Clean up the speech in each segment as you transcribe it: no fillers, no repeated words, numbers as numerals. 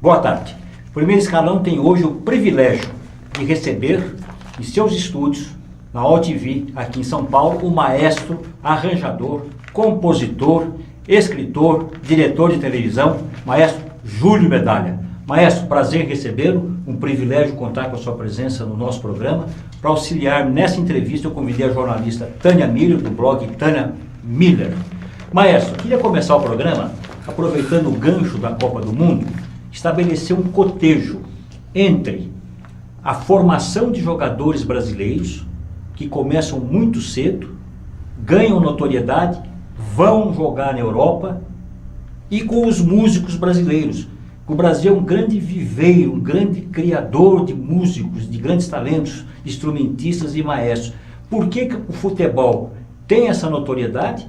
Boa tarde. O Primeiro Escalão tem hoje o privilégio de receber em seus estúdios, na OTV, aqui em São Paulo, o maestro, arranjador, compositor, escritor, diretor de televisão, maestro Júlio Medalha. Maestro, prazer em recebê-lo, um privilégio contar com a sua presença no nosso programa. Para auxiliar nessa entrevista, eu convidei a jornalista Tânia Miller, do blog Tânia Miller. Maestro, queria começar o programa aproveitando o gancho da Copa do Mundo, estabelecer um cotejo entre a formação de jogadores brasileiros, que começam muito cedo, ganham notoriedade, vão jogar na Europa, e com os músicos brasileiros. O Brasil é um grande viveiro, um grande criador de músicos, de grandes talentos, instrumentistas e maestros. Por que o futebol tem essa notoriedade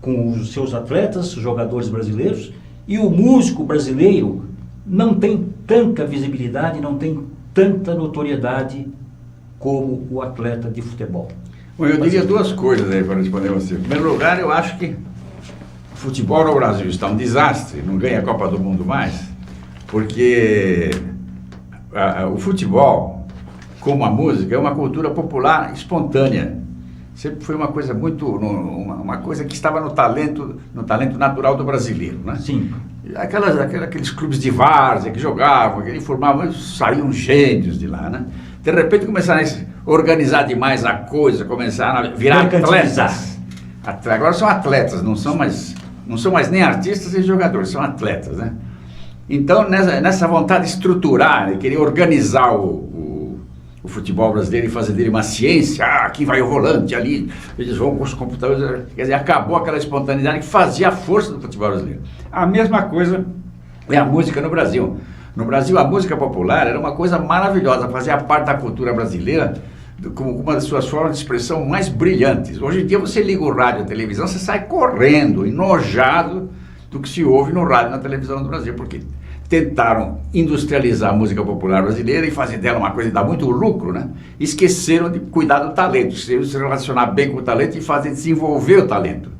com os seus atletas, os jogadores brasileiros, e o músico brasileiro não tem tanta visibilidade, não tem tanta notoriedade como o atleta de futebol? Bom, eu diria duas coisas aí para responder a você. Em primeiro lugar, eu acho que o futebol no Brasil está um desastre, não ganha a Copa do Mundo mais, porque o futebol, como a música, é uma cultura popular espontânea. Sempre foi uma coisa uma coisa que estava no talento natural do brasileiro, né? Sim. Aqueles clubes de várzea que jogavam, que formavam, saíam gênios de lá, né? De repente começaram a organizar demais a coisa, começaram a virar atletas. Agora são atletas, não são mais nem artistas nem jogadores, são atletas, né? Então, nessa vontade de estruturar, de querer organizar o futebol brasileiro e fazer dele uma ciência, aqui vai o volante, ali, eles vão com os computadores, quer dizer, acabou aquela espontaneidade que fazia a força do futebol brasileiro. A mesma coisa é a música no Brasil. No Brasil, a música popular era uma coisa maravilhosa, fazia parte da cultura brasileira como uma das suas formas de expressão mais brilhantes. Hoje em dia, você liga o rádio e a televisão, você sai correndo, enojado do que se ouve no rádio e na televisão do Brasil, porque tentaram industrializar a música popular brasileira e fazer dela uma coisa que dá muito lucro, né? Esqueceram de cuidar do talento, esqueceram de se relacionar bem com o talento e fazer desenvolver o talento.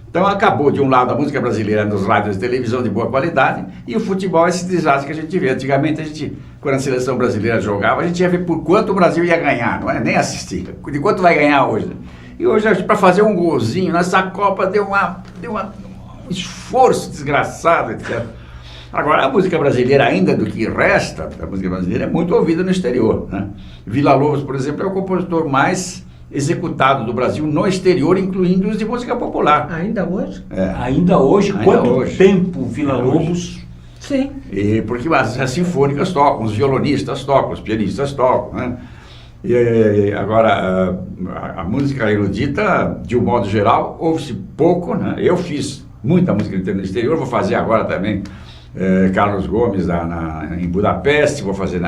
Então acabou, de um lado, a música brasileira nos rádios e televisão de boa qualidade, e o futebol, esse desastre que a gente vê. Antigamente, quando a seleção brasileira jogava, a gente ia ver por quanto o Brasil ia ganhar, não é? Nem assistir. De quanto vai ganhar hoje. E hoje, para fazer um golzinho, nessa Copa deu um esforço desgraçado, etc. Agora, a música brasileira, ainda do que resta, a música brasileira é muito ouvida no exterior, né? Villa-Lobos, por exemplo, é o compositor mais executado do Brasil no exterior, incluindo os de música popular. Ainda hoje? Ainda hoje? Quanto tempo Villa-Lobos? Sim. Porque as sinfônicas tocam, os violonistas tocam, os pianistas tocam, né? E agora, a música erudita, de um modo geral, ouve-se pouco, né? Eu fiz muita música no exterior, vou fazer agora também Carlos Gomes em Budapeste, vou fazer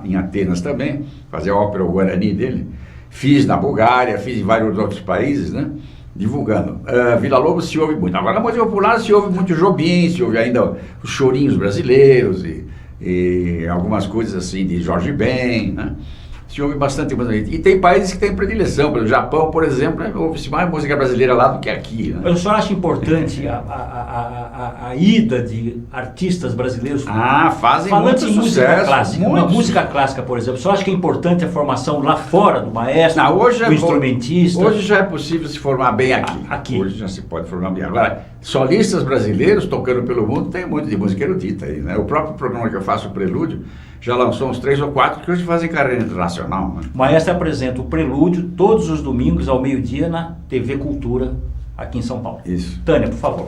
em Atenas também, fazer a ópera O Guarani dele. Fiz na Bulgária, fiz em vários outros países, né? Divulgando. Villa-Lobos se ouve muito. Agora, na música popular se ouve muito Jobim, se ouve ainda os chorinhos brasileiros e algumas coisas assim de Jorge Ben, né? Se ouve bastante música. E tem países que têm predileção. Pelo Japão, por exemplo, ouve-se mais música brasileira lá do que aqui, né? Eu só acho importante a ida de artistas brasileiros. Fazem falando muito em música sucesso. clássica. Uma música clássica, por exemplo. Só acho que é importante a formação lá fora do maestro, do instrumentista. Hoje já é possível se formar bem aqui. Hoje já se pode formar bem. Agora, solistas brasileiros tocando pelo mundo, tem muito de música erudita aí, né? O próprio programa que eu faço, o Prelúdio, já lançou uns 3 ou 4 que hoje fazem carreira internacional, né? O maestro apresenta o Prelúdio todos os domingos ao meio-dia na TV Cultura, aqui em São Paulo. Isso. Tânia, por favor.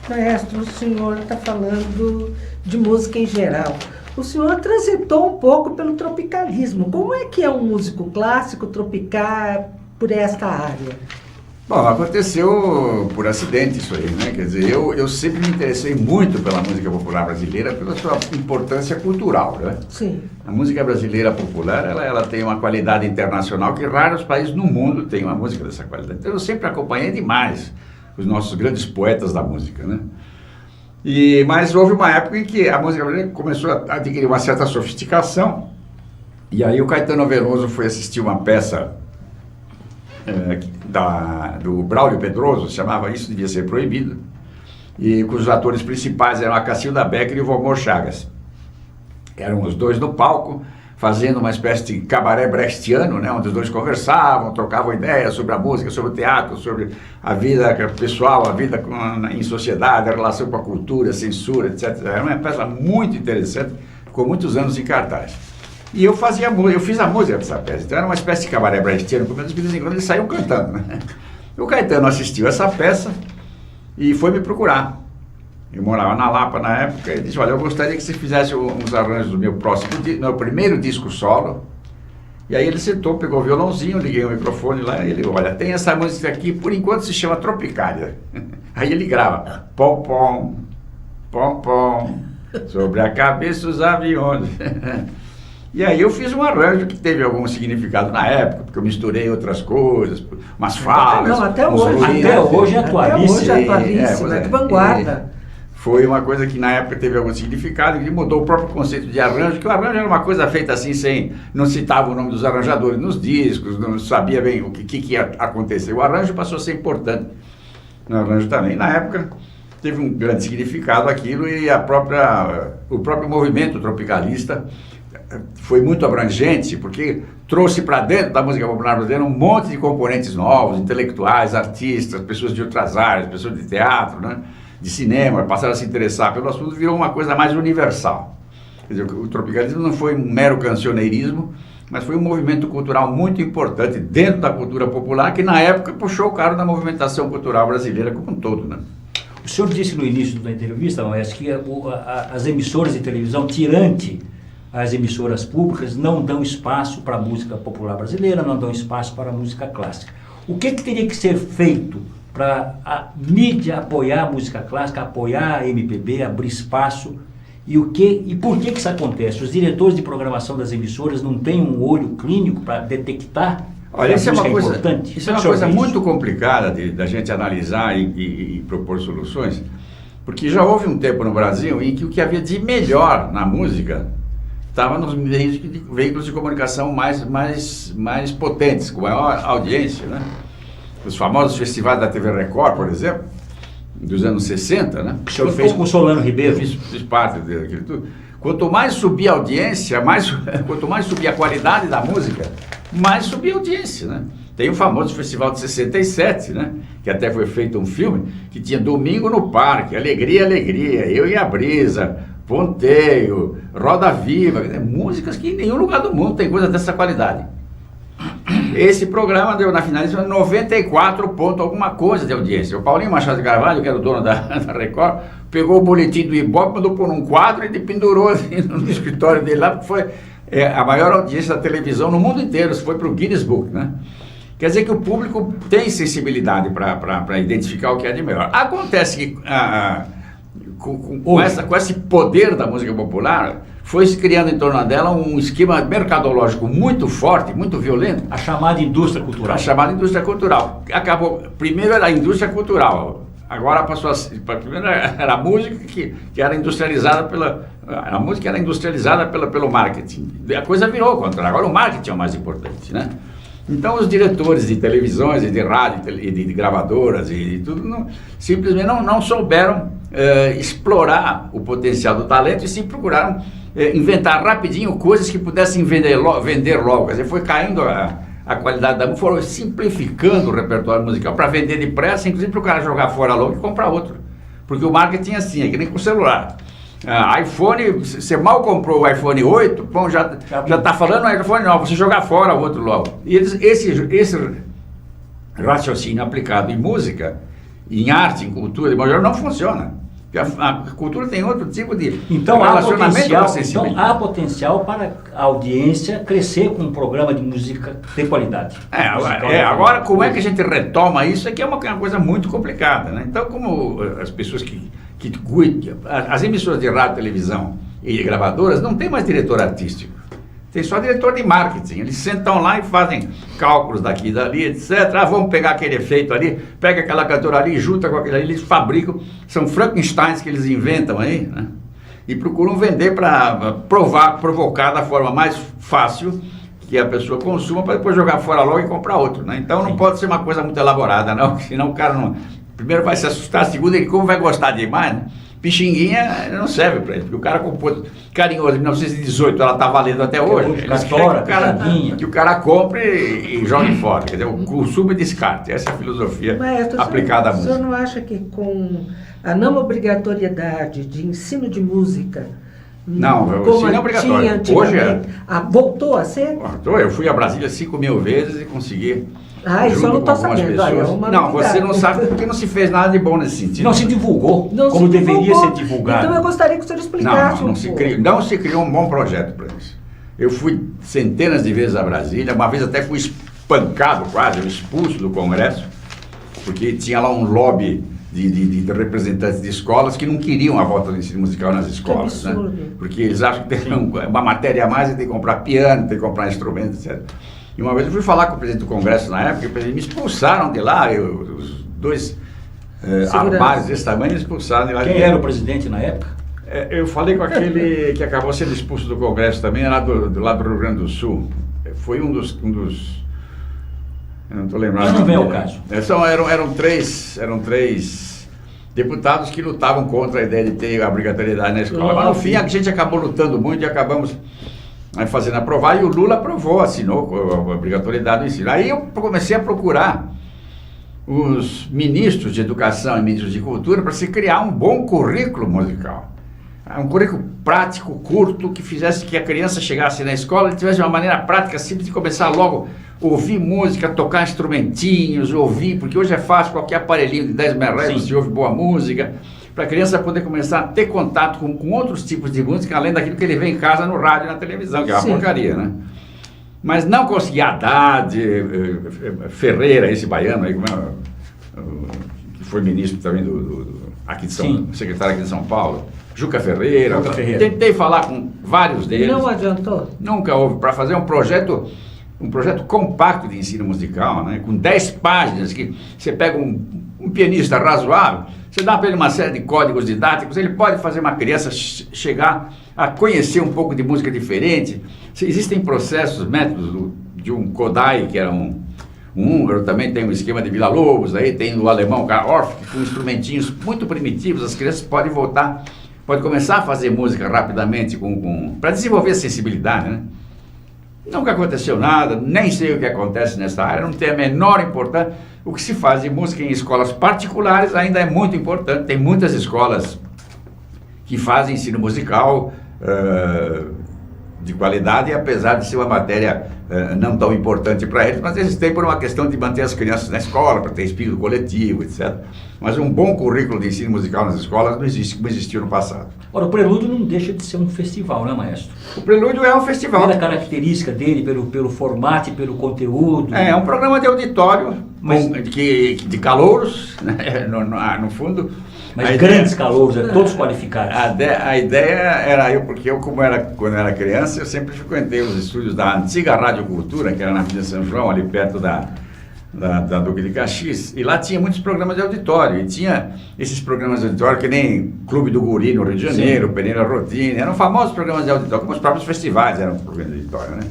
Maestro, o senhor está falando de música em geral. O senhor transitou um pouco pelo tropicalismo. Como é que é um músico clássico tropicar por esta área? Bom, aconteceu por acidente isso aí, né? Quer dizer, eu sempre me interessei muito pela música popular brasileira, pela sua importância cultural, né? Sim. A música brasileira popular, ela tem uma qualidade internacional que raros países no mundo têm uma música dessa qualidade. Então eu sempre acompanhei demais os nossos grandes poetas da música, né? Mas houve uma época em que a música brasileira começou a adquirir uma certa sofisticação, e aí o Caetano Veloso foi assistir uma peça do Braulio Pedroso, chamava Isso Devia Ser Proibido, e cujos atores principais eram a Cacilda Becker e o Valmor Chagas. Eram os dois no palco, fazendo uma espécie de cabaré brechtiano, né, onde os dois conversavam, trocavam ideias sobre a música, sobre o teatro, sobre a vida pessoal, a vida em sociedade, a relação com a cultura, a censura, etc. Era uma peça muito interessante, ficou muitos anos em cartaz. E eu fiz a música dessa peça, então era uma espécie de cabaré brechtiano, pelo menos de vez em quando eles saíam cantando, né? O Caetano assistiu essa peça e foi me procurar. Eu morava na Lapa na época, e disse, olha, eu gostaria que você fizesse uns arranjos do meu primeiro disco solo. E aí ele sentou, pegou o violãozinho, liguei o microfone lá, e ele, olha, tem essa música aqui, por enquanto se chama Tropicália. Aí ele grava, pom pom, pom pom, sobre a cabeça os aviões. E aí eu fiz um arranjo que teve algum significado na época, porque eu misturei outras coisas, umas falas. Não, até hoje é atualíssimo, é de vanguarda. Foi uma coisa que na época teve algum significado e mudou o próprio conceito de arranjo, que o arranjo era uma coisa feita assim, não citava o nome dos arranjadores nos discos, não sabia bem o que ia acontecer. O arranjo passou a ser importante no arranjo também. Na época teve um grande significado aquilo e o próprio movimento tropicalista foi muito abrangente, porque trouxe para dentro da música popular brasileira um monte de componentes novos, intelectuais, artistas, pessoas de outras áreas, pessoas de teatro, né? De cinema, passaram a se interessar pelo assunto, virou uma coisa mais universal. Quer dizer, o tropicalismo não foi um mero cancioneirismo, mas foi um movimento cultural muito importante dentro da cultura popular, que na época puxou o carro da movimentação cultural brasileira como um todo, né? O senhor disse no início da entrevista, Maestro, que as emissoras de televisão, tirante as emissoras públicas, não dão espaço para a música popular brasileira, não dão espaço para a música clássica. O que teria que ser feito para a mídia apoiar a música clássica, apoiar a MPB, abrir espaço? E por que isso acontece? Os diretores de programação das emissoras não têm um olho clínico para detectar? Olha, isso é uma coisa, importante? Isso é uma coisa muito complicada da gente analisar e propor soluções, porque já houve um tempo no Brasil em que o que havia de melhor na música estava nos veículos de comunicação mais potentes, com maior audiência, né? Os famosos festivais da TV Record, por exemplo, dos anos 60, né? O senhor fez com o Solano Ribeiro? Fiz parte daquilo tudo. Quanto mais subia a audiência, quanto mais subia a qualidade da música, mais subia a audiência, né? Tem o famoso Festival de 67, né? Que até foi feito um filme, que tinha Domingo no Parque, Alegria, Alegria, Eu e a Brisa, Ponteio, Roda Viva, músicas que em nenhum lugar do mundo tem coisa dessa qualidade. Esse programa deu na finalização 94 ponto alguma coisa de audiência. O Paulinho Machado de Carvalho, que era o dono da Record, pegou o boletim do Ibope, mandou por um quadro e pendurou assim, no escritório dele lá, porque foi a maior audiência da televisão no mundo inteiro. Isso foi para o Guinness Book, né? Quer dizer que o público tem sensibilidade para identificar o que é de melhor. Acontece que com esse poder da música popular, foi se criando em torno dela um esquema mercadológico muito forte, muito violento. A chamada indústria cultural. A chamada indústria cultural. Acabou, primeiro era a indústria cultural, agora passou a... Primeiro era a música que era industrializada a música era industrializada pelo marketing. A coisa virou ao contrário, agora o marketing é o mais importante, né? Então os diretores de televisões e de rádio e de gravadoras e tudo simplesmente não souberam explorar o potencial do talento e sim procuraram inventar rapidinho coisas que pudessem vender logo. Quer dizer, foi caindo a qualidade da música, foram simplificando o repertório musical para vender depressa, inclusive para o cara jogar fora logo e comprar outro. Porque o marketing é assim, é que nem com o celular. iPhone, você mal comprou o iPhone 8, bom, já está falando no iPhone 9, você jogar fora o outro logo. E esse raciocínio aplicado em música, em arte, em cultura, de modo geral, não funciona. A cultura tem outro tipo de relacionamento com a sensibilidade. Então há potencial para a audiência crescer com um programa de música de qualidade. Agora, como é que a gente retoma isso? É que é uma coisa muito complicada, né? Então, como as pessoas que cuidam, as emissoras de rádio, televisão e gravadoras não tem mais diretor artístico. Tem só diretor de marketing. Eles sentam lá e fazem cálculos daqui e dali, etc. Vamos pegar aquele efeito ali, pega aquela cantora ali, junta com aquele ali, eles fabricam, são Frankensteins que eles inventam aí, né? E procuram vender para provocar da forma mais fácil que a pessoa consuma para depois jogar fora logo e comprar outro, né? Então não pode ser uma coisa muito elaborada, não, senão o cara não... Primeiro vai se assustar, segundo ele como vai gostar demais, né? Pichinguinha não serve para ele, porque o cara compôs Carinhoso em 1918, ela está valendo até hoje. Eles querem que o cara compre e jogue fora. Quer dizer, o consumo e descarte. Essa é a filosofia aplicada à música. O senhor não acha que com a não obrigatoriedade de ensino de música, não, como ensino é obrigatório. Hoje voltou a ser? Eu fui a Brasília 5.000 vezes e consegui... isso eu não estou sabendo. Não, você não sabe porque não se fez nada de bom nesse sentido. Não se divulgou como deveria ser divulgado. Então eu gostaria que o senhor explicasse. Não se criou um bom projeto para isso. Eu fui centenas de vezes a Brasília, uma vez até fui espancado quase, expulso do Congresso, porque tinha lá um lobby de representantes de escolas que não queriam a volta do ensino musical nas escolas, né? Porque eles acham que tem uma matéria a mais e tem que comprar piano, tem que comprar instrumento, etc. E uma vez eu fui falar com o presidente do Congresso na época, e me expulsaram de lá, os dois armários desse tamanho me expulsaram de lá. Quem era o presidente na época? Eu falei com aquele que acabou sendo expulso do Congresso também, lá do lado do Rio Grande do Sul. Foi um dos eu não estou lembrando. Mas não vem ao caso. Eram três deputados que lutavam contra a ideia de ter a obrigatoriedade na escola. Mas no fim a gente acabou lutando muito e acabamos fazendo aprovar, e o Lula aprovou, assinou a obrigatoriedade do ensino. Aí eu comecei a procurar os ministros de educação e ministros de cultura para se criar um bom currículo musical. Um currículo prático, curto, que fizesse que a criança chegasse na escola e tivesse uma maneira prática, simples, de começar logo a ouvir música, tocar instrumentinhos, porque hoje é fácil, qualquer aparelhinho de 10 MHz você ouve boa música, para a criança poder começar a ter contato com outros tipos de música, além daquilo que ele vê em casa, no rádio e na televisão, que é uma porcaria, né? Mas não consegui Haddad, Ferreira, esse baiano aí, que foi ministro também aqui de secretário aqui de São Paulo, Juca Ferreira. Tentei falar com vários deles. Não adiantou? Nunca houve, para fazer um projeto compacto de ensino musical, né? Com 10 páginas, que você pega um pianista razoável, você dá para ele uma série de códigos didáticos, ele pode fazer uma criança chegar a conhecer um pouco de música diferente. Existem processos, métodos de um Kodály, que era um húngaro, também tem um esquema de Villa Lobos, aí tem o alemão Karl Orff, com instrumentinhos muito primitivos, as crianças podem começar a fazer música rapidamente para desenvolver a sensibilidade, né? Nunca aconteceu nada, nem sei o que acontece nessa área, não tem a menor importância. O que se faz de música em escolas particulares ainda é muito importante. Tem muitas escolas que fazem ensino musical de qualidade, apesar de ser uma matéria não tão importante para eles, mas eles têm por uma questão de manter as crianças na escola, para ter espírito coletivo, etc. Mas um bom currículo de ensino musical nas escolas não existe como existiu no passado. Ora, o Prelúdio não deixa de ser um festival, né, maestro? O Prelúdio é um festival. Pela característica dele, pelo formato e pelo conteúdo. É um programa de auditório, de calouros, né, no fundo. Mas grandes calouros, todos qualificados. A ideia era porque quando eu era criança, eu sempre frequentei os estúdios da antiga Rádio Cultura, que era na Avenida São João, ali perto da Duque de Caxias, e lá tinha muitos programas de auditório, e tinha esses programas de auditório que nem Clube do Guri no Rio de Janeiro, Pereira Rodini, eram famosos programas de auditório, como os próprios festivais eram programas de auditório, né?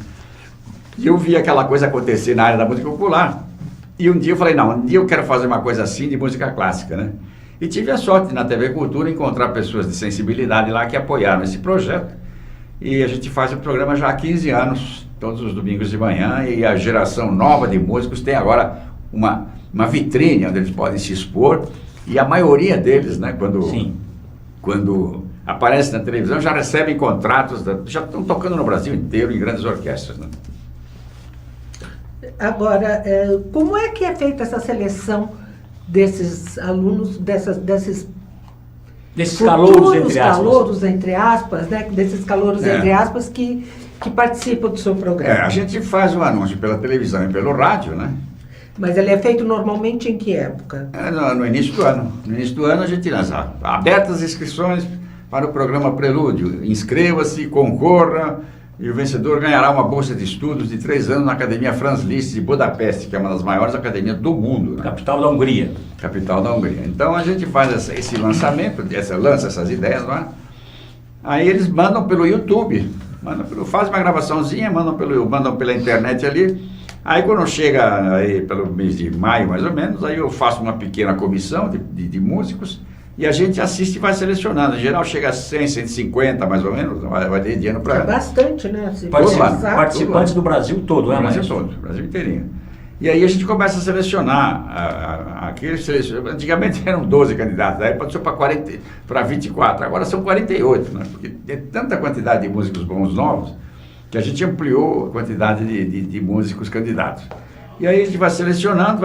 E eu vi aquela coisa acontecer na área da música popular, e um dia eu falei, um dia eu quero fazer uma coisa assim de música clássica, né? E tive a sorte na TV Cultura encontrar pessoas de sensibilidade lá que apoiaram esse projeto. E a gente faz o programa já há 15 anos, todos os domingos de manhã, e a geração nova de músicos tem agora uma vitrine onde eles podem se expor, e a maioria deles, né, quando aparece na televisão, já recebem contratos, já estão tocando no Brasil inteiro em grandes orquestras, né? Agora, como é que é feita essa seleção desses alunos, desses calouros, entre aspas, né? Desses calouros, entre aspas, que participam do seu programa? A gente faz um anúncio pela televisão e pelo rádio, né? Mas ele é feito normalmente em que época? No início do ano. No início do ano a gente lança abertas inscrições para o programa Prelúdio. Inscreva-se, concorra, e o vencedor ganhará uma bolsa de estudos de 3 anos na Academia Franz Liszt de Budapeste, que é uma das maiores academias do mundo, né? Capital da Hungria. Capital da Hungria. Então a gente faz esse lançamento, lança essas ideias lá. Aí eles mandam pelo YouTube Faz uma gravaçãozinha, mandam pela internet ali. Aí quando chega aí pelo mês de maio, mais ou menos, aí eu faço uma pequena comissão de músicos e a gente assiste e vai selecionando. Em geral chega a 100, 150 mais ou menos, vai ter dinheiro para... É bastante, né? Participantes do Brasil todo, né? Do Brasil todo, Brasil inteirinho. E aí a gente começa a selecionar aqueles. Antigamente eram 12 candidatos, aí passou para 24, agora são 48, né? Porque tem tanta quantidade de músicos bons novos que a gente ampliou a quantidade de músicos candidatos. E aí a gente vai selecionando,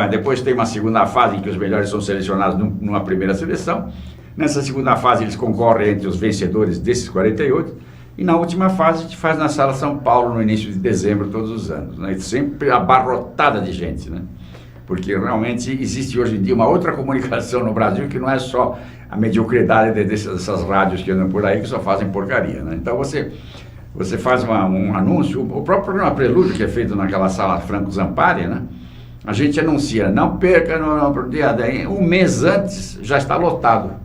depois tem uma segunda fase em que os melhores são selecionados numa primeira seleção. Nessa segunda fase eles concorrem entre os vencedores desses 48. E na última fase a gente faz na Sala São Paulo no início de dezembro todos os anos, né? Sempre abarrotada de gente, né? Porque realmente existe hoje em dia uma outra comunicação no Brasil que não é só a mediocridade dessas rádios que andam por aí que só fazem porcaria, né? Então você faz um anúncio, o próprio programa Prelúdio que é feito naquela sala Franco Zampari, né? A gente anuncia, não perca no dia 10, um mês antes já está lotado.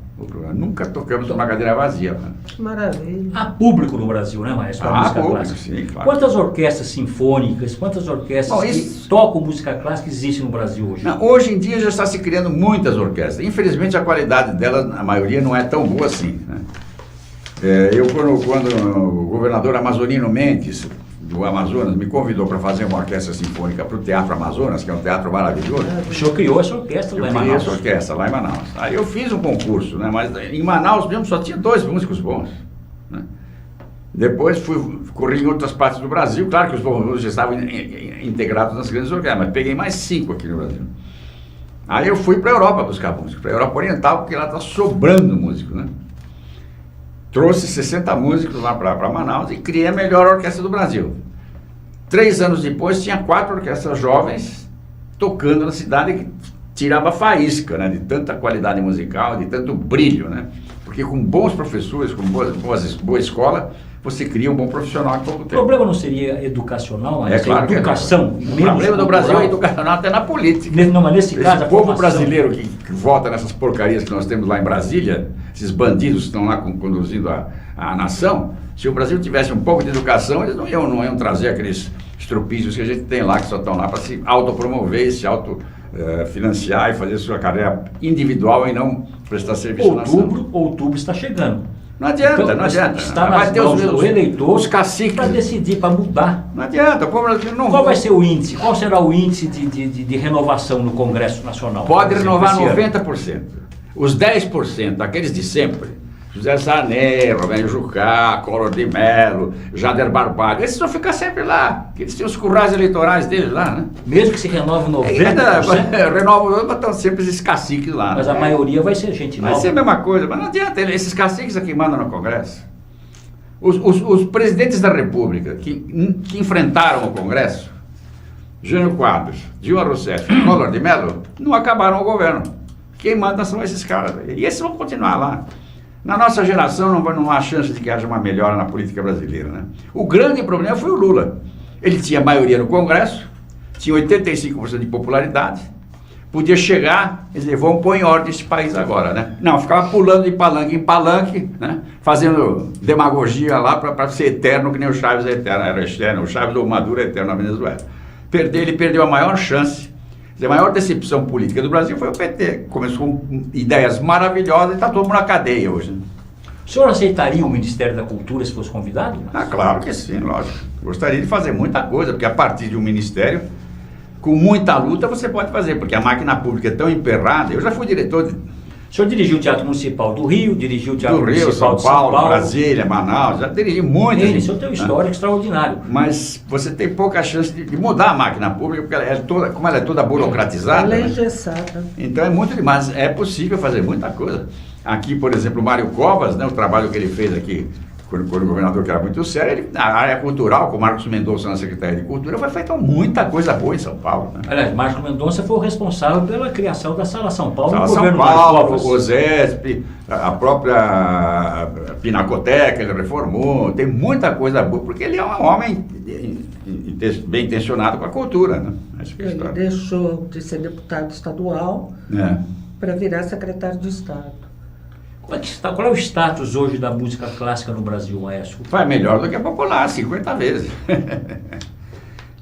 Nunca tocamos uma cadeira vazia. Né? Maravilha. Há público no Brasil, né, maestro? Público, sim, claro. Quantas orquestras sinfônicas, quantas orquestras que tocam música clássica existem no Brasil hoje? Não, hoje em dia já está se criando muitas orquestras. Infelizmente a qualidade delas, a maioria, não é tão boa assim. Né? Quando o governador Amazonino Mendes, do Amazonas, me convidou para fazer uma orquestra sinfônica para o Teatro Amazonas, que é um teatro maravilhoso. O senhor criou essa orquestra lá em Manaus? Eu criei essa orquestra lá em Manaus. Aí eu fiz um concurso, né? Mas em Manaus mesmo só tinha 2 músicos bons. Né? Depois corri em outras partes do Brasil, claro que os bons já estavam integrados nas grandes orquestras, mas peguei mais 5 aqui no Brasil. Aí eu fui para a Europa buscar músico, para a Europa Oriental, porque lá está sobrando músico, né? Trouxe 60 músicos lá para Manaus e criei a melhor orquestra do Brasil. 3 anos depois, tinha 4 orquestras jovens tocando na cidade que tirava faísca, né? De tanta qualidade musical, de tanto brilho, né? Porque com bons professores, com boa escola, você cria um bom profissional em pouco tempo. O problema não seria educacional, mas claro educação. O problema do Brasil é educacional até na política. Não, mas nesse caso, o povo brasileiro que vota nessas porcarias que nós temos lá em Brasília, esses bandidos que estão lá conduzindo a nação, se o Brasil tivesse um pouco de educação, eles não iam trazer aqueles estrupícios que a gente tem lá, que só estão lá para se autopromover, se autofinanciar e fazer sua carreira individual e não prestar serviço à nação. Outubro está chegando. Não adianta, então, não adianta. Está nas mãos do eleitor, os caciques para decidir, para mudar. Não adianta, o povo brasileiro não... Qual vai ser o índice? Qual será o índice de renovação no Congresso Nacional? Pode renovar 90%. Os 10%, aqueles de sempre, José Sarney, Romero Jucá, Collor de Mello, Jader Barbalho, esses vão ficar sempre lá, que eles têm os currais eleitorais deles lá, né? Mesmo que se renove 90%? Renova, estão sempre esses caciques lá. Mas a maioria vai ser gente nova. Vai ser a mesma coisa, mas não adianta, esses caciques aqui mandam no Congresso. Os presidentes da República que enfrentaram o Congresso, Jânio Quadros, Dilma Rousseff e Collor de Mello, não acabaram o governo. Quem manda são esses caras. E esses vão continuar lá. Na nossa geração não há chance de que haja uma melhora na política brasileira, né? O grande problema foi o Lula. Ele tinha maioria no Congresso, tinha 85% de popularidade, podia chegar e dizer, vamos pôr em ordem esse país agora, né? Não, ficava pulando de palanque em palanque, né? Fazendo demagogia lá para ser eterno, que nem o Chaves é eterno, era eterno, o Chaves ou o Maduro é eterno na Venezuela. Ele perdeu a maior chance. A maior decepção política do Brasil foi o PT. Começou com ideias maravilhosas e está todo mundo na cadeia hoje. Né? O senhor aceitaria o Ministério da Cultura se fosse convidado? Claro que sim, lógico. Gostaria de fazer muita coisa, porque a partir de um ministério, com muita luta, você pode fazer, porque a máquina pública é tão emperrada. Eu já fui diretor de... O senhor dirigiu o Teatro Municipal do Rio, dirigiu o Teatro Municipal de São Paulo, Brasília, Manaus, já dirigi muito. O senhor tem um histórico extraordinário. Mas você tem pouca chance de mudar a máquina pública, porque como ela é toda burocratizada. Ela é engessada. Então é muito demais. É possível fazer muita coisa. Aqui, por exemplo, o Mário Covas, né, o trabalho que ele fez aqui, quando o governador, que era muito sério, a área cultural, com o Marcos Mendonça na Secretaria de Cultura, foi feita muita coisa boa em São Paulo. Né? Aliás, Marcos Mendonça foi o responsável pela criação da Sala São Paulo. Sala São Paulo, o OSESP, a própria Pinacoteca, ele reformou, tem muita coisa boa, porque ele é um homem bem intencionado com a cultura. Né? Ele deixou de ser deputado estadual para virar secretário de Estado. Como é que está? Qual é o status hoje da música clássica no Brasil, maestro? Vai melhor do que a popular, 50 vezes.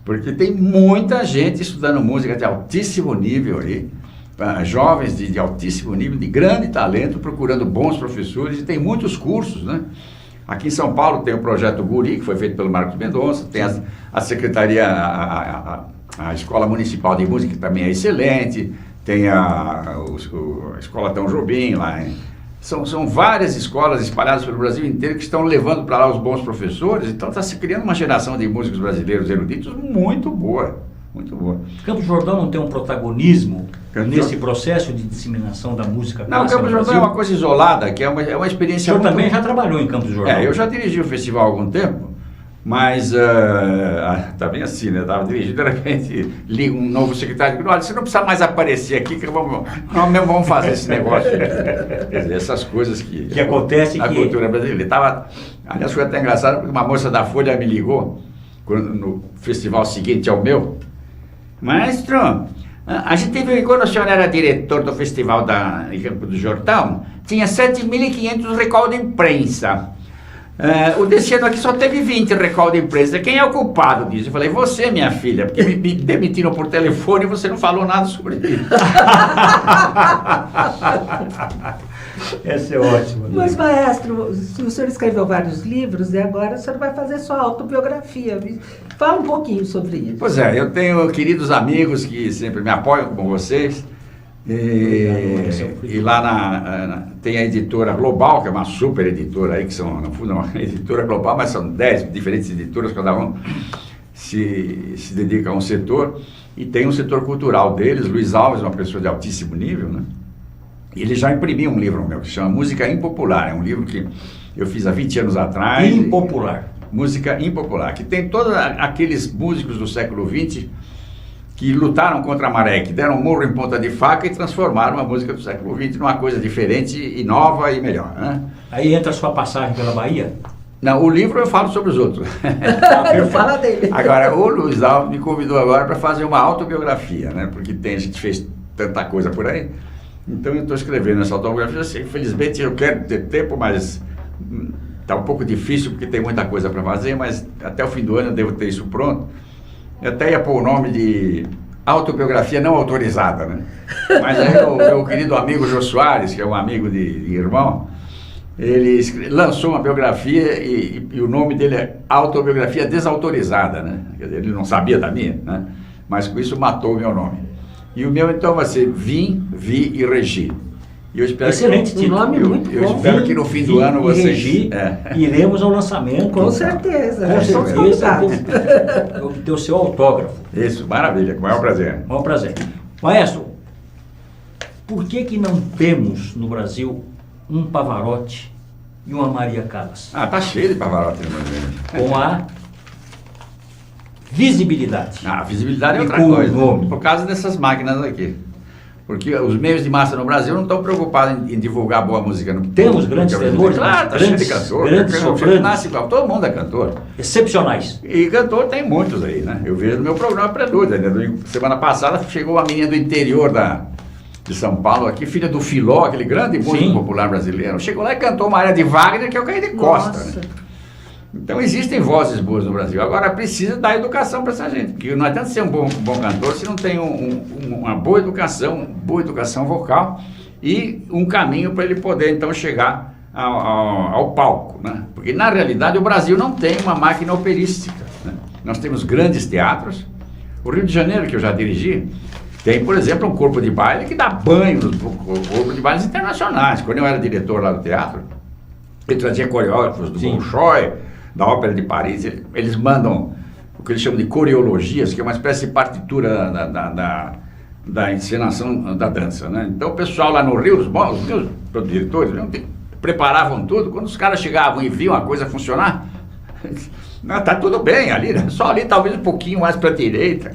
Porque tem muita gente estudando música de altíssimo nível aí, jovens de altíssimo nível, de grande talento, procurando bons professores, e tem muitos cursos, né? Aqui em São Paulo tem o projeto Guri, que foi feito pelo Marcos Mendonça, tem a secretaria, a Escola Municipal de Música, que também é excelente, tem a Escola Tom Jobim lá, hein? São várias escolas espalhadas pelo Brasil inteiro que estão levando para lá os bons professores, então está se criando uma geração de músicos brasileiros eruditos muito boa, muito boa. Campos do Jordão não tem um protagonismo nesse processo de disseminação da música clássica? Não, Campos do Jordão é uma coisa isolada, que é uma experiência. O senhor também já trabalhou em Campos do Jordão? Eu já dirigi o festival há algum tempo, mas tá bem assim, né? Estava dirigindo, de repente liga um novo secretário e diz: olha, você não precisa mais aparecer aqui, que vamos fazer esse negócio. Quer dizer, essas coisas que acontecem na cultura brasileira. Aliás, foi até engraçado, porque uma moça da Folha me ligou no festival seguinte ao meu: maestro, a gente teve, quando o senhor era diretor do festival em Campos do Jordão, tinha 7.500 recall de imprensa. O desse ano aqui só teve 20 recall de imprensa. Quem é o culpado disso? Eu falei: você, minha filha, porque me demitiram por telefone e você não falou nada sobre isso. Essa é ótima. Mas, maestro, o senhor escreveu vários livros e agora o senhor vai fazer sua autobiografia. Fala um pouquinho sobre isso. Pois é, eu tenho queridos amigos que sempre me apoiam, como vocês. E lá tem a editora Global, que é uma super editora aí, que são, no fundo, uma editora global, mas são 10 diferentes editoras, cada um se dedica a um setor, e tem um setor cultural deles. Luiz Alves, uma pessoa de altíssimo nível, né? E ele já imprimiu um livro meu, que se chama Música Impopular. É um livro que eu fiz há 20 anos atrás. Impopular. Música Impopular, que tem todos aqueles músicos do século XX que lutaram contra a maré, que deram um murro em ponta de faca e transformaram a música do século XX numa coisa diferente e nova e melhor, né? Aí entra a sua passagem pela Bahia? Não, o livro eu falo sobre os outros. Eu falo dele. Agora, o Luiz Alves me convidou agora para fazer uma autobiografia, né? Porque a gente fez tanta coisa por aí. Então eu estou escrevendo essa autobiografia. Assim, infelizmente eu quero ter tempo, mas está um pouco difícil porque tem muita coisa para fazer, mas até o fim do ano eu devo ter isso pronto. Eu até ia pôr o nome de autobiografia não autorizada, né? Mas aí o meu querido amigo Jô Soares, que é um amigo de irmão, ele lançou uma biografia e o nome dele é Autobiografia Desautorizada, né? Quer dizer, ele não sabia da minha, né? Mas com isso matou o meu nome. E o meu então vai ser Vim, Vi e Regi. E eu espero excelente título. Nome muito bom. Eu espero que no fim do ano vocês... Regi, iremos ao lançamento. Com certeza. Com certeza. Obter o seu autógrafo. Isso, maravilha. Com o maior prazer. Maior prazer. Maestro, por que não temos no Brasil um Pavarotti e uma Maria Callas? Tá cheio de Pavarotti no Brasil. Com a visibilidade. A visibilidade é outra com coisa. O nome. Por causa dessas máquinas aqui. Porque os meios de massa no Brasil não estão preocupados em divulgar boa música. Temos grandes tenores, claro, está cheio de cantor. Grandes soprantes. Todo mundo é cantor. Excepcionais. E cantor tem muitos aí, né? Eu vejo no meu programa Prelúdio. Né? Semana passada chegou uma menina do interior de São Paulo aqui, filha do Filó, aquele grande músico popular brasileiro. Chegou lá e cantou uma área de Wagner que eu caí de costa. Né? Então existem vozes boas no Brasil. Agora precisa dar educação para essa gente, porque não adianta ser um bom cantor se não tem uma boa educação vocal e um caminho para ele poder então chegar ao palco, né? Porque na realidade o Brasil não tem uma máquina operística, né? Nós temos grandes teatros. O Rio de Janeiro, que eu já dirigi, tem, por exemplo, um corpo de baile que dá banho nos corpos de bailes internacionais. Quando eu era diretor lá do teatro, eu trazia coreógrafos do Bolshoi, da Ópera de Paris. Eles mandam o que eles chamam de coreologias, que é uma espécie de partitura da encenação da dança, né? Então o pessoal lá no Rio, os meus diretores, preparavam tudo. Quando os caras chegavam e viam a coisa funcionar, não, tá tudo bem ali, né? Só ali talvez um pouquinho mais para a direita,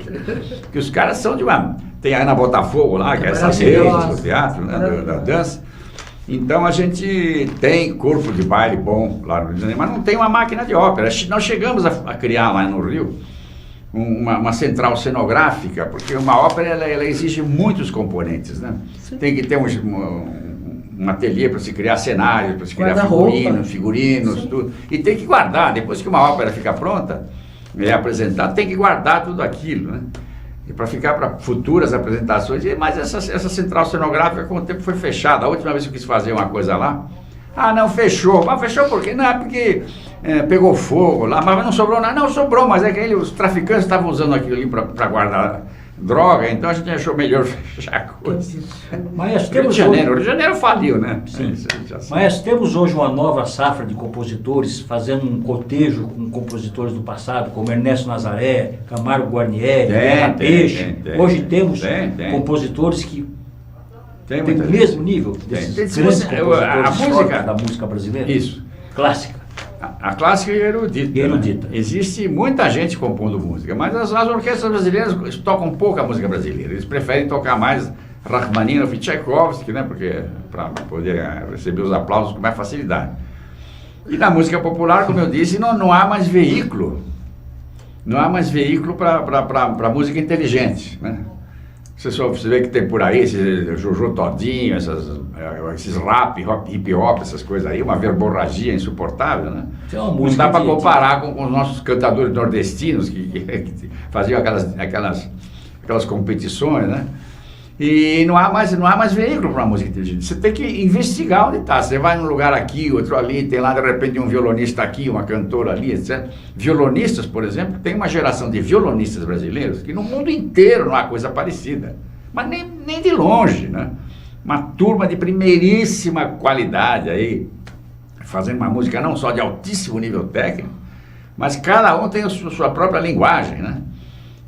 que os caras são de uma... Tem a Ana Botafogo lá, que é essa deusa do teatro, né? da dança. Então a gente tem corpo de baile bom lá no Rio de Janeiro, mas não tem uma máquina de ópera. Nós chegamos a criar lá no Rio uma central cenográfica, porque uma ópera ela exige muitos componentes, né? Tem que ter um ateliê para se criar cenários, para se criar Guarda-roupa. figurinos, Sim. tudo. E tem que guardar, depois que uma ópera fica pronta, é apresentada, tem que guardar tudo aquilo, né? E para ficar para futuras apresentações. Mas essa central cenográfica, com o tempo, foi fechada. A última vez que eu quis fazer uma coisa lá, não, fechou. Mas fechou por quê? Não, é porque pegou fogo lá, mas não sobrou nada. Não, sobrou, mas é que os traficantes estavam usando aquilo ali para guardar droga, então a gente achou melhor fechar a coisa. Maestro, Rio de Janeiro faliu, né? Sim. Mas temos hoje uma nova safra de compositores fazendo um cotejo com compositores do passado, como Ernesto Nazaré, Camargo Guarnieri, Guerra Peixe. Hoje temos compositores que têm o mesmo nível desses grandes compositores históricos da música brasileira. Isso. Clássica. A clássica e erudita. Erudita. Né? Existe muita gente compondo música, mas as orquestras brasileiras tocam pouca música brasileira. Eles preferem tocar mais Rachmaninoff e Tchaikovsky, né? Porque para poder receber os aplausos com mais facilidade. E na música popular, como eu disse, não há mais veículo. Não há mais veículo para música inteligente, né? Você vê que tem por aí esse Jojo Todinho, esses rap, hip hop, essas coisas aí, uma verborragia insuportável, né? Não dá para comparar com os nossos cantadores nordestinos que faziam aquelas competições, né? E não há mais veículo para uma música inteligente. Você tem que investigar onde está. Você vai num lugar aqui, outro ali, tem lá de repente um violonista aqui, uma cantora ali, etc. Violonistas, por exemplo, tem uma geração de violonistas brasileiros que no mundo inteiro não há coisa parecida. Mas nem de longe, né? Uma turma de primeiríssima qualidade aí, fazendo uma música não só de altíssimo nível técnico, mas cada um tem a sua própria linguagem, né?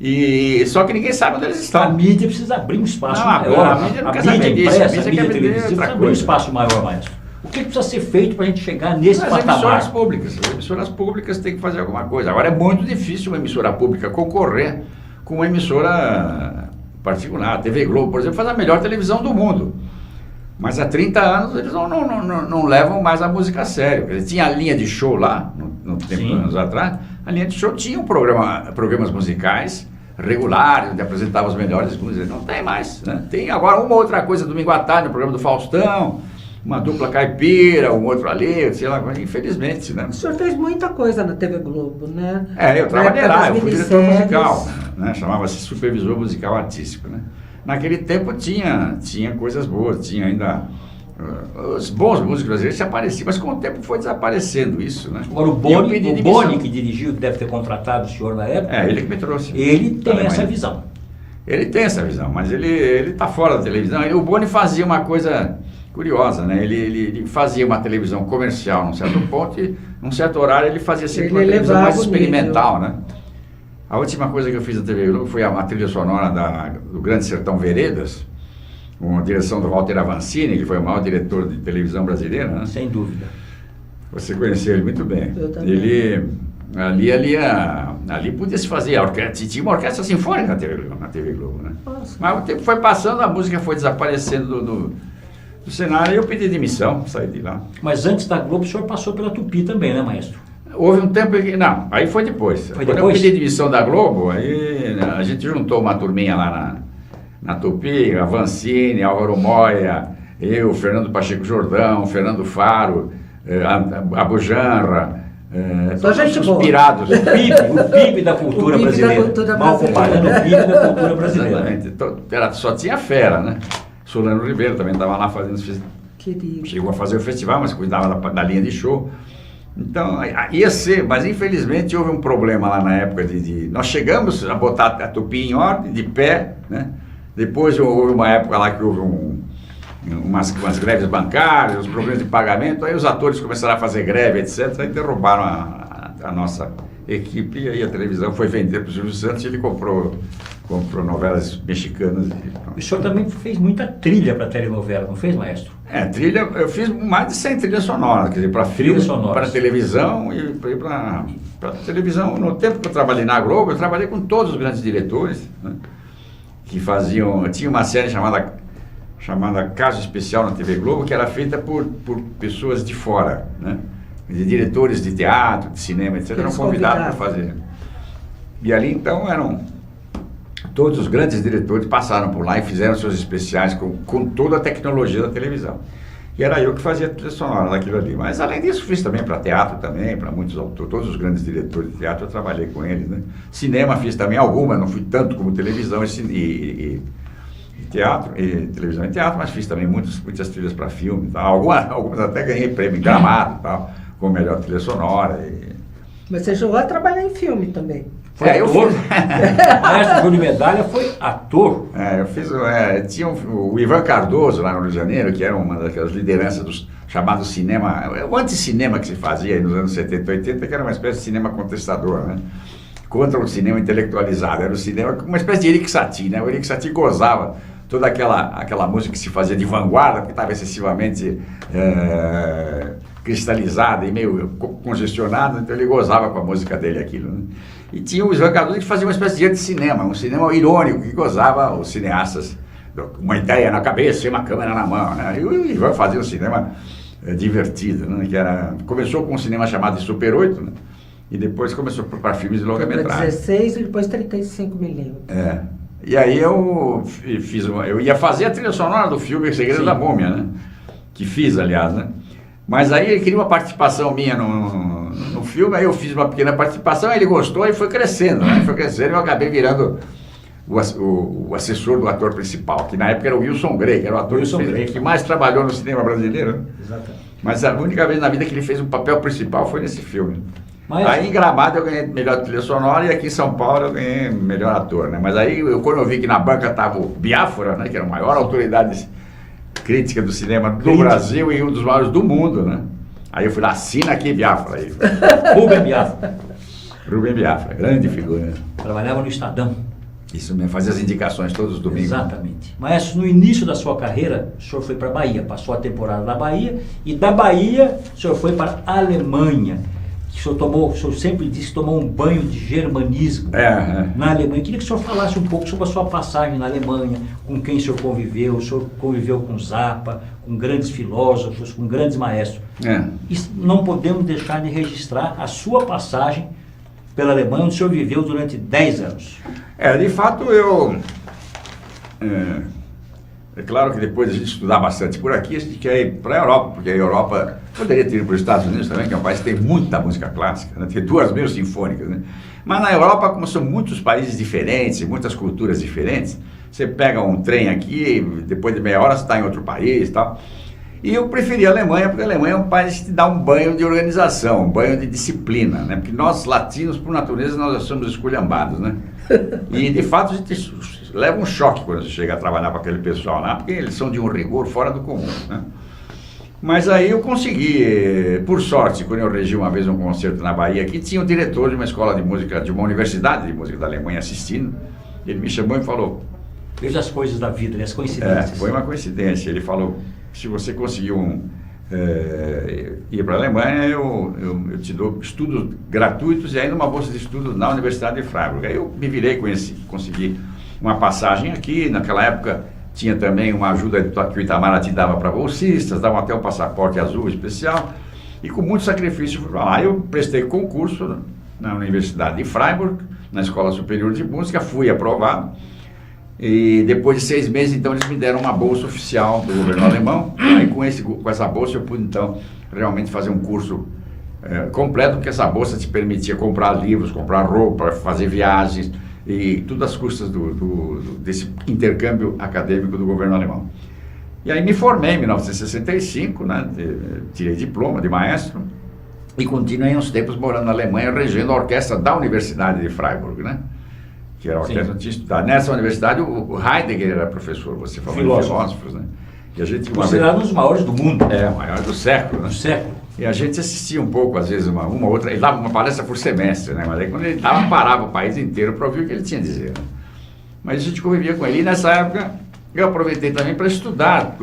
E só que ninguém sabe onde eles estão. A mídia precisa abrir um espaço maior. A mídia não a quer mídia saber disso. impressa, a mídia televisiva outra precisa abrir um coisa. espaço maior, maestro. O que precisa ser feito para a gente chegar nesse As patamar? emissoras públicas têm que fazer alguma coisa. Agora é muito difícil uma emissora pública concorrer com uma emissora particular. A TV Globo, por exemplo, faz a melhor televisão do mundo. Mas há 30 anos eles não levam mais a música a sério. Quer dizer, tinha a linha de show lá, no tempo, anos atrás, a linha de show tinha programas musicais regulares, onde apresentava as melhores músicas. Não tem mais, né? Tem agora uma outra coisa, domingo à tarde, no programa do Faustão, uma dupla caipira, um outro ali, sei lá, infelizmente, né? O senhor fez muita coisa na TV Globo, né? Eu trabalhei lá, eu fui diretor minisséries. musical, né? Chamava-se supervisor musical artístico, né? Naquele tempo tinha coisas boas, tinha ainda os bons músicos brasileiros se apareciam, mas com o tempo foi desaparecendo isso, né? Agora o Boni que dirigiu, deve ter contratado o senhor na época. Ele que me trouxe. Ele tem essa visão. Ele tem essa visão, mas ele está fora da televisão. O Boni fazia uma coisa curiosa, né? Ele fazia uma televisão comercial num certo ponto e num certo horário ele fazia sempre uma televisão mais experimental, né? A última coisa que eu fiz na TV Globo foi a trilha sonora do Grande Sertão Veredas, com a direção do Walter Avancini, que foi o maior diretor de televisão brasileira, né? Sem dúvida. Você conheceu ele muito bem. Eu também. Ali podia se fazer, tinha uma orquestra sinfônica na TV Globo, né? Nossa. Mas o tempo foi passando, a música foi desaparecendo do cenário e eu pedi demissão, saí de lá. Mas antes da Globo, o senhor passou pela Tupi também, né, maestro? Houve um tempo que... Não, aí foi depois. Quando eu pedi demissão da Globo, aí a gente juntou uma turminha lá na Tupi, a Vancini, Álvaro Moia, eu, Fernando Pacheco Jordão, Fernando Faro, a Bujanra, todos os pirados. O PIB da cultura brasileira. Mal comparando o PIB da cultura brasileira. Exatamente. Só tinha fera, né? Solano Ribeiro também estava lá fazendo... Chegou a fazer o festival, mas cuidava da linha de show. Então, ia ser, mas infelizmente houve um problema lá na época nós chegamos a botar a Tupi em ordem, de pé, né? Depois houve uma época lá que houve umas greves bancárias, os problemas de pagamento, aí os atores começaram a fazer greve, etc., e derrubaram a nossa equipe, e aí a televisão foi vender para o Silvio Santos e ele comprou novelas mexicanas. O senhor também fez muita trilha para telenovela, não fez, maestro? Trilha, eu fiz mais de 100 trilhas sonoras, quer dizer, para filme, para televisão e para televisão. No tempo que eu trabalhei na Globo, eu trabalhei com todos os grandes diretores, né, que tinha uma série chamada Caso Especial na TV Globo, que era feita por pessoas de fora, né, de diretores de teatro, de cinema, etc., eram convidados para fazer. E ali, então, todos os grandes diretores passaram por lá e fizeram seus especiais com toda a tecnologia da televisão. E era eu que fazia a trilha sonora daquilo ali. Mas além disso, fiz também para teatro também, para muitos autores, todos os grandes diretores de teatro eu trabalhei com eles, né? Cinema fiz também alguma, não fui tanto como televisão e teatro, e televisão e teatro, mas fiz também muitas trilhas para filme, tal. Algumas até ganhei prêmio em Gramado, tal, como melhor trilha sonora. Mas você chegou a trabalhar em filme também. Foi eu ator. fiz. O maestro Júlio Medalha foi ator. Eu fiz. Tinha o Ivan Cardoso lá no Rio de Janeiro, que era uma daquelas lideranças dos chamados cinema, o anticinema que se fazia aí nos anos 70 e 80, que era uma espécie de cinema contestador, né? Contra o cinema intelectualizado. Era o cinema, uma espécie de Erik Satie, né? O Erik Satie gozava toda aquela música que se fazia de vanguarda, porque estava excessivamente cristalizada e meio congestionada, então ele gozava com a música dele aquilo, né? E tinha o Ivan Cardoso que fazia uma espécie de anticinema, um cinema irônico que gozava os cineastas, uma ideia na cabeça e uma câmera na mão, né? E o Ivan fazia um cinema divertido, né? Começou com um cinema chamado de Super 8, né? E depois começou para filmes de longa-metragem. 16 e depois 35mm. E aí eu ia fazer a trilha sonora do filme O Segredo da Múmia, né? Que fiz, aliás, né? Mas aí ele queria uma participação minha no filme, aí eu fiz uma pequena participação, aí ele gostou e foi crescendo, né? Foi crescendo e eu acabei virando o assessor do ator principal, que na época era o Wilson Grey, que era o ator que mais trabalhou no cinema brasileiro, né? Exatamente. Mas a única vez na vida que ele fez um papel principal foi nesse filme. Mas... Aí em Gramado eu ganhei melhor trilha sonora e aqui em São Paulo eu ganhei melhor ator, né? Mas aí quando eu vi que na banca estava o Biafra, né? Que era a maior autoridade crítica do cinema do Brasil e um dos maiores do mundo, né? Aí eu fui lá, assina aqui Biafra. Aí. Rubem Biafra. Rubem Biafra, grande figura. Trabalhava no Estadão. Isso mesmo, fazia as indicações todos os domingos. Exatamente. Mas no início da sua carreira, o senhor foi para a Bahia, passou a temporada na Bahia, e da Bahia o senhor foi para a Alemanha. O senhor sempre disse que tomou um banho de germanismo na Alemanha. Eu queria que o senhor falasse um pouco sobre a sua passagem na Alemanha, com quem o senhor conviveu com Zappa, com grandes filósofos, com grandes maestros. E não podemos deixar de registrar a sua passagem pela Alemanha, onde o senhor viveu durante 10 anos. De fato, é claro que depois a gente estudar bastante por aqui, a gente quer ir para a Europa, porque a Europa poderia ter ido para os Estados Unidos também, que é um país que tem muita música clássica, né? Tem 2 mil sinfônicas, né? Mas na Europa, como são muitos países diferentes, muitas culturas diferentes, você pega um trem aqui, depois de meia hora você está em outro país e tal. E eu preferi a Alemanha, porque a Alemanha é um país que te dá um banho de organização, um banho de disciplina, né? Porque nós, latinos, por natureza, nós somos esculhambados, né? E, de fato, a gente leva um choque quando você chega a trabalhar com aquele pessoal lá, porque eles são de um rigor fora do comum, né? Mas aí eu consegui, por sorte, quando eu regi uma vez um concerto na Bahia, que tinha o diretor de uma escola de música, de uma universidade de música da Alemanha assistindo, ele me chamou e falou... Veja as coisas da vida, né? As coincidências. Foi uma coincidência. Ele falou, se você conseguiu ir para a Alemanha, eu te dou estudos gratuitos e ainda uma bolsa de estudos na Universidade de Freiburg. Aí eu me virei com consegui uma passagem aqui. Naquela época tinha também uma ajuda que o Itamaraty dava para bolsistas, davam até um passaporte azul especial, e com muito sacrifício fui para lá. Eu prestei concurso na Universidade de Freiburg, na Escola Superior de Música, fui aprovado. E depois de 6 meses, então, eles me deram uma bolsa oficial do governo alemão. Aí com essa bolsa eu pude, então, realmente fazer um curso completo, porque essa bolsa te permitia comprar livros, comprar roupa, fazer viagens, e tudo às custas desse intercâmbio acadêmico do governo alemão. E aí me formei em 1965, né? Tirei diploma de maestro, e continuei uns tempos morando na Alemanha, regendo a orquestra da Universidade de Freiburg, né? Que era a orquestra que eu tinha estudado. Nessa universidade, o Heidegger era professor, você falou de filósofos, né? E a gente, considerado um dos maiores do mundo. O maior do século, né? Do século. E a gente assistia um pouco, às vezes, uma outra, ele dava uma palestra por semestre, né? Mas aí quando ele dava, parava o país inteiro para ouvir o que ele tinha a dizer, né? Mas a gente convivia com ele, e nessa época eu aproveitei também para estudar